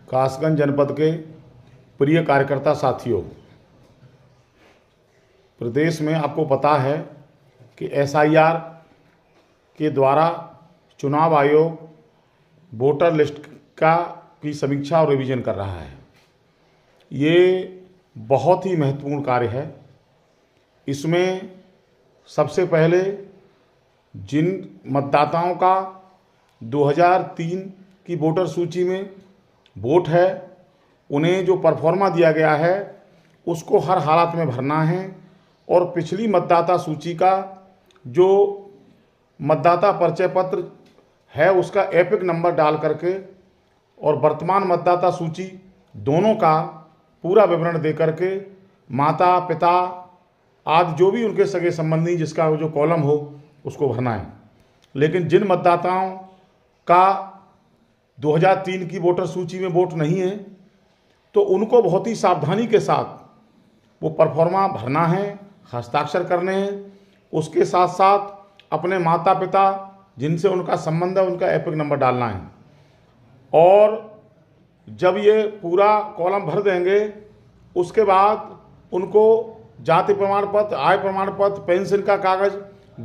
कासगंज जनपद के प्रिय कार्यकर्ता साथियों, प्रदेश में आपको पता है कि एसआईआर के द्वारा चुनाव आयोग वोटर लिस्ट की समीक्षा और रिवीजन कर रहा है। ये बहुत ही महत्वपूर्ण कार्य है। इसमें सबसे पहले जिन मतदाताओं का 2003 की वोटर सूची में वोट है, उन्हें जो परफॉर्मा दिया गया है उसको हर हालत में भरना है और पिछली मतदाता सूची का जो मतदाता परिचय पत्र है उसका एपिक नंबर डाल करके और वर्तमान मतदाता सूची दोनों का पूरा विवरण दे करके माता पिता आदि जो भी उनके सगे संबंधी जिसका जो कॉलम हो उसको भरना है। लेकिन जिन मतदाताओं का 2003 की वोटर सूची में वोट नहीं है तो उनको बहुत ही सावधानी के साथ वो परफॉर्मा भरना है, हस्ताक्षर करने हैं। उसके साथ साथ अपने माता पिता जिनसे उनका संबंध है उनका एपिक नंबर डालना है। और जब ये पूरा कॉलम भर देंगे उसके बाद उनको जाति प्रमाण पत्र, आय प्रमाण पत्र, पेंशन का कागज़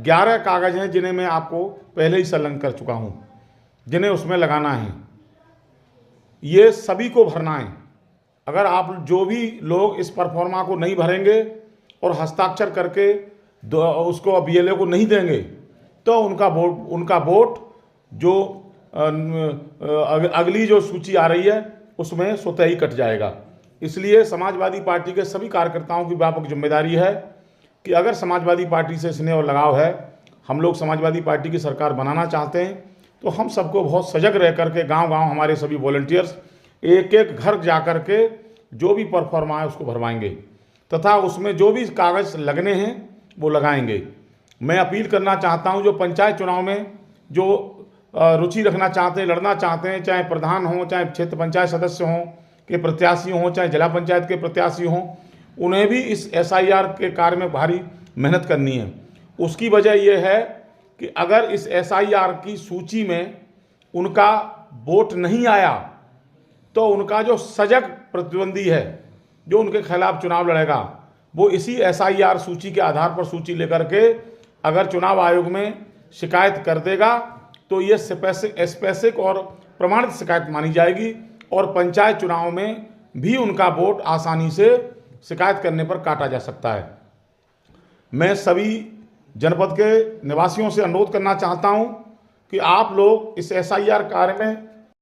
11 कागज़ हैं जिन्हें मैं आपको पहले ही संलग्न कर चुका हूँ, जिन्हें उसमें लगाना है। ये सभी को भरना है। अगर आप जो भी लोग इस परफॉर्मा को नहीं भरेंगे और हस्ताक्षर करके उसको बीएलओ को नहीं देंगे तो उनका वोट जो अगली जो सूची आ रही है उसमें स्वतः ही कट जाएगा। इसलिए समाजवादी पार्टी के सभी कार्यकर्ताओं की व्यापक जिम्मेदारी है कि अगर समाजवादी पार्टी से स्नेह और लगाव है, हम लोग समाजवादी पार्टी की सरकार बनाना चाहते हैं, तो हम सबको बहुत सजग रह करके गांव-गांव हमारे सभी वॉलंटियर्स एक एक घर जा कर के जो भी परफॉर्मा है उसको भरवाएंगे तथा उसमें जो भी कागज़ लगने हैं वो लगाएंगे। मैं अपील करना चाहता हूं, जो पंचायत चुनाव में जो रुचि रखना चाहते हैं, लड़ना चाहते हैं, चाहे प्रधान हों, चाहे क्षेत्र पंचायत सदस्य हों के प्रत्याशी हों, चाहे जिला पंचायत के प्रत्याशी हों, उन्हें भी इस एसआईआर के कार्य में भारी मेहनत करनी है। उसकी वजह यह है कि अगर इस एसआईआर की सूची में उनका वोट नहीं आया तो उनका जो सजग प्रतिद्वंदी है जो उनके खिलाफ चुनाव लड़ेगा वो इसी एसआईआर सूची के आधार पर सूची लेकर के अगर चुनाव आयोग में शिकायत कर देगा तो ये स्पेसिफिक और प्रमाणित शिकायत मानी जाएगी और पंचायत चुनाव में भी उनका वोट आसानी से शिकायत करने पर काटा जा सकता है। मैं सभी जनपद के निवासियों से अनुरोध करना चाहता हूं कि आप लोग इस एसआईआर कार्य में